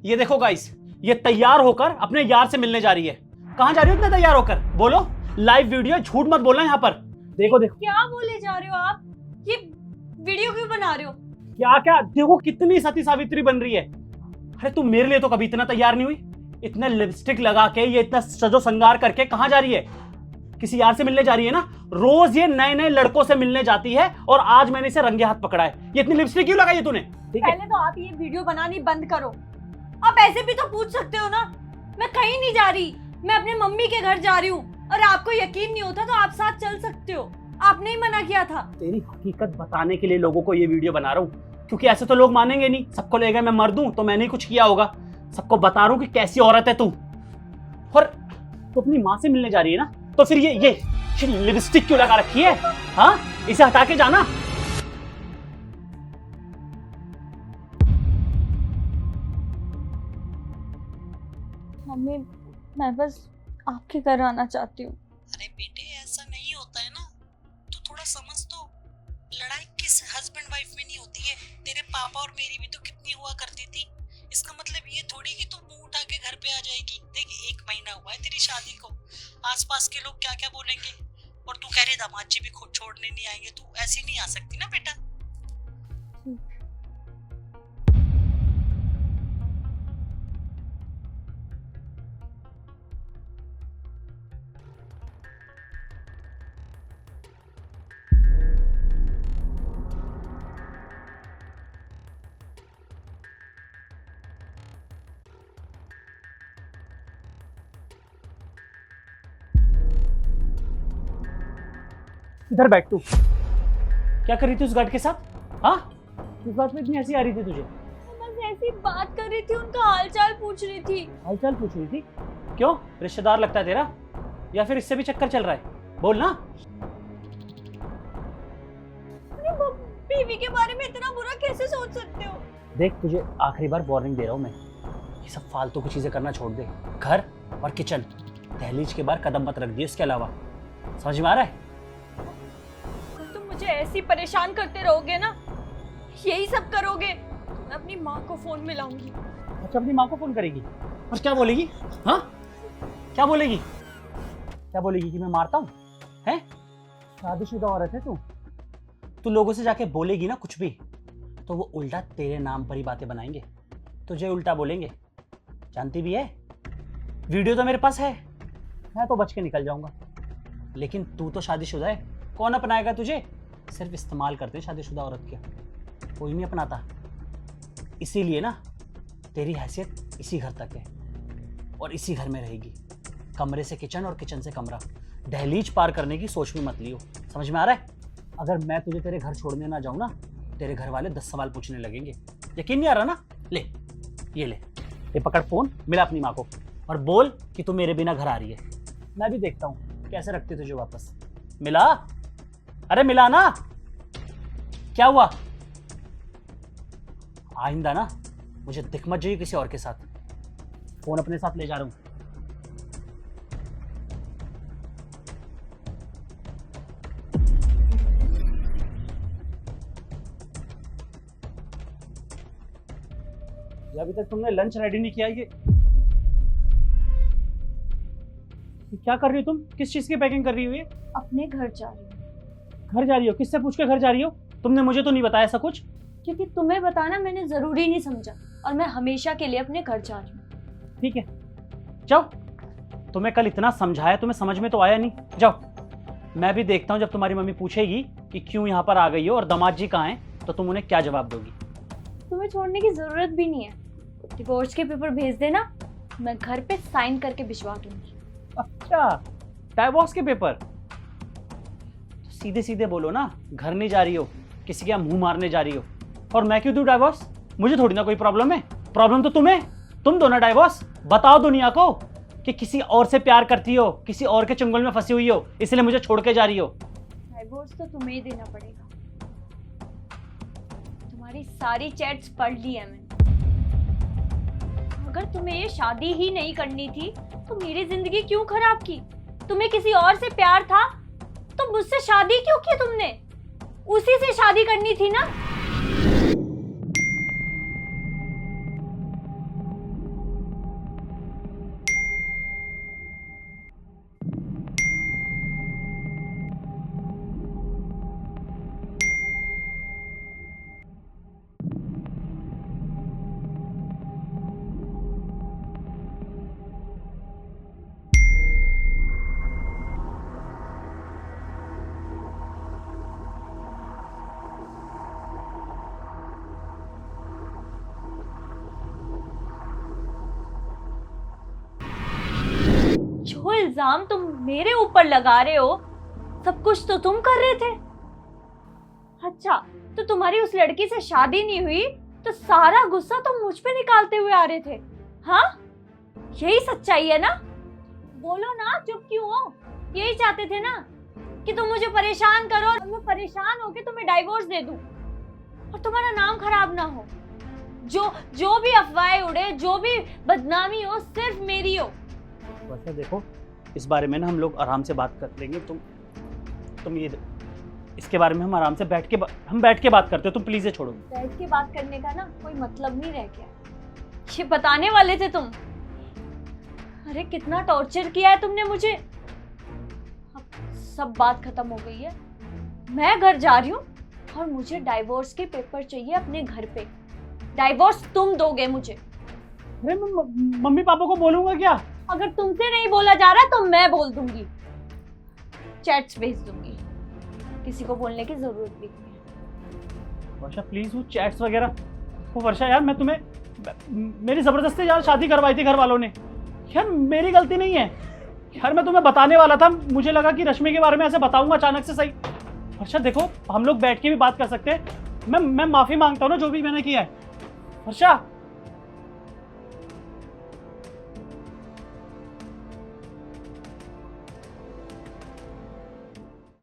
ये देखो गाइस, ये तैयार होकर अपने यार से मिलने जा रही है। कहां जा रही हो इतने तैयार होकर? बोलो, लाइव वीडियो, झूठ मत बोलना यहाँ पर। देखो देखो क्या बोले जा रहे हो आप? ये वीडियो क्यों बना रहे हो? क्या क्या, देखो कितनी सती सावित्री बन रही है। अरे तुम मेरे लिए तो कभी इतना तैयार नहीं हुई। इतना लिपस्टिक लगा के, ये इतना सजो संगार करके कहां जा रही है? किसी यार से मिलने जा रही है ना। रोज ये नए नए लड़कों से मिलने जाती है और आज मैंने इसे रंगे हाथ पकड़ा है। ये इतनी लिपस्टिक क्यों लगाई है तूने? ठीक है, पहले तो आप ये वीडियो बनानी बंद करो। आप ऐसे भी तो पूछ सकते हो ना, मैं कहीं नहीं जा रही, मैं अपने मम्मी के घर जा रही हूँ। और आपको यकीन नहीं होता तो आप साथ चल सकते हो, आपने ही मना किया था। तेरी हकीकत बताने के लिए लोगों को ये वीडियो बना रहा हूँ, क्योंकि ऐसे तो लोग मानेंगे नहीं। सबको लगेगा मैं मर्द हूं तो मैंने ही कुछ किया होगा। सबको बता रहा हूँ कि कैसी औरत है तू। और तू अपनी माँ से मिलने जा रही है ना, तो फिर ये लिपस्टिक क्यों लगा रखी है? हाँ, इसे हटा के जाना। मम्मी, मैं बस आपके घर आना चाहती हूँ। अरे बेटे, ऐसा नहीं होता है ना, तू थोड़ा समझ तो। लड़ाई किस हस्बैंड वाइफ में नहीं होती है। तेरे पापा और मेरी भी तो कितनी हुआ करती थी। इसका मतलब ये थोड़ी कि तू मुंह उठा के घर पे आ जाएगी। देख, 1 महीना हुआ है तेरी शादी को, आसपास के लोग क्या क्या बोलेंगे। और तू कह रही दामाद जी भी खुद छोड़ने नहीं आएंगे, तू ऐसी नहीं आ सकती ना बेटा। इधर बैठ तू। क्या कर रही थी उस गार्ड के साथ? हाँ, किस बात में इतनी हंसी आ रही थी तुझे? बस ऐसी बात कर रही थी, उनका हालचाल पूछ रही थी। हालचाल पूछ रही थी? क्यों, रिश्तेदार लगता है तेरा, या फिर इससे भी चक्कर चल रहा है? बोल ना। बीवी के बारे में इतना बुरा कैसे सोच सकते हो? देख, तुझे आखिरी बार वार्निंग दे रहा हूँ मैं, ये सब फालतू की चीजें करना छोड़ दे। घर और किचन, दहलीज के बाहर कदम मत रख दिए, इसके अलावा। समझ में आ रहा है? तुम मुझे ऐसी परेशान करते रहोगे ना, यही सब करोगे, तो मैं अपनी माँ को फोन मिलाऊंगी। अच्छा, अपनी माँ को फोन करेगी? और क्या बोलेगी? हाँ, क्या बोलेगी? क्या बोलेगी कि मैं मारता हूँ? हैं? शादीशुदा औरत है तू लोगों से जाके बोलेगी ना कुछ भी, तो वो उल्टा तेरे नाम पर ही बातें बनाएंगे, तुझे उल्टा बोलेंगे। जानती भी है, वीडियो तो मेरे पास है, मैं तो बच के निकल जाऊंगा। लेकिन तू तो शादीशुदा है, कौन अपनाएगा तुझे? सिर्फ इस्तेमाल करते हैं शादीशुदा औरत के, कोई नहीं अपनाता। इसीलिए ना, तेरी हैसियत इसी घर तक है और इसी घर में रहेगी। कमरे से किचन और किचन से कमरा, दहलीज पार करने की सोच भी मत लियो। समझ में आ रहा है? अगर मैं तुझे तेरे घर छोड़ने ना जाऊं ना, तेरे घर वाले 10 सवाल पूछने लगेंगे। यकीन नहीं आ रहा ना? ले, ये पकड़ फोन, मिला अपनी माँ को और बोल कि तू मेरे बिना घर आ रही है। मैं भी देखता हूँ कैसे रखती तुझे वापस। मिला? अरे मिला ना? क्या हुआ? आइंदा ना मुझे दिख मत जाइए किसी और के साथ। फोन अपने साथ ले जा रहा हूं। अभी तक तुमने लंच रेडी नहीं किया। ये क्या कर रही हो तुम? किस चीज की पैकिंग कर रही हो? ये अपने घर जा रही हूँ। घर जा रही हो? किससे पूछ के घर जा रही हो? तुमने मुझे तो नहीं बताया ऐसा कुछ। क्योंकि तुम्हें बताना मैंने जरूरी नहीं समझा, और मैं हमेशा के लिए अपने घर जा रही हूँ। ठीक है, जाओ। तुम्हें कल इतना समझाया, तुम्हें समझ में तो आया नहीं। जाओ, मैं भी देखता हूँ जब तुम्हारी मम्मी पूछेगी कि क्यों यहाँ पर आ गई हो और दामाद जी कहाँ हैं, तो तुम उन्हें क्या जवाब दोगी। तुम्हें छोड़ने की जरूरत भी नहीं है। डिवोर्स के पेपर भेज देना, मैं घर पे साइन करके भिजवा दूंगी। अच्छा, डाइवोर्स के पेपर? तो सीधे सीधे बोलो ना, घर नहीं जा रही हो, किसी के मुंह मारने जा रही हो। और मैं क्यों दूं डाइवोर्स? मुझे थोड़ी ना कोई प्रॉब्लम है। प्रॉब्लम तो तुम्हें। तुम दो ना डाइवोर्स। बताओ दुनिया को कि किसी और से प्यार करती हो, किसी और के चंगुल में फंसी हुई हो, इसलिए मुझे छोड़ के जा रही हो। डाइवोर्स तो तुम्हें ही देना पड़ेगा। तुम्हारी सारी चैट्स पढ़ ली है मैंने। अगर तुम्हें ये शादी ही नहीं करनी थी तो मेरी जिंदगी क्यों खराब की? तुम्हें किसी और से प्यार था तो मुझसे शादी क्यों की तुमने? उसी से शादी करनी थी ना। इल्जाम तुम मेरे ऊपर लगा रहे हो, सब कुछ तो तुम कर रहे थे। अच्छा, तो तुम्हारी उस लड़की से शादी नहीं हुई तो सारा गुस्सा तुम मुझ पे निकालते हुए आ रहे थे, हाँ? यही सच्चाई है ना? बोलो ना, चुप क्यों हो? यही चाहते थे ना कि तुम मुझे परेशान करो और मैं परेशान होके तुम्हें डाइवोर्स दे दूं और तुम्हारा नाम खराब ना हो। जो भी अफवाहें उड़े, जो भी बदनामी हो, सिर्फ मेरी हो। वैसे देखो, इस बारे में ना हम लोग आराम से बात कर लेंगे। तुम ये इसके बारे में हम आराम से बैठ के बात करते हो। तुम प्लीज ये छोड़ो। बैठ के बात करने का ना कोई मतलब नहीं रह गया। ये बताने वाले थे तुम। अरे कितना टॉर्चर किया है तुमने मुझे। अब सब बात खत्म हो गई है। मैं घर जा रही हूँ और मुझे डाइवोर्स के पेपर चाहिए अपने घर पे। डाइवोर्स तुम दोगे मुझे। अरे मैं मम्मी पापा को बोलूंगा क्या? अगर तुमसे नहीं बोला जा रहा तो मैं बोल दूंगी, चैट्स भेज दूंगी। किसी को बोलने की जरूरत भी नहीं है। वर्षा प्लीज, वो चैट्स वगैरह, वो वर्षा यार, मैं तुम्हें, मेरी जबरदस्ती यार शादी करवाई थी घर वालों ने। यार मेरी गलती नहीं है यार, मैं तुम्हें बताने वाला था। मुझे लगा कि रश्मि के बारे में ऐसे बताऊंगा अचानक से। सही वर्षा देखो, हम लोग बैठ के भी बात कर सकते हैं। मैं माफी मांगता हूँ ना जो भी मैंने किया है। वर्षा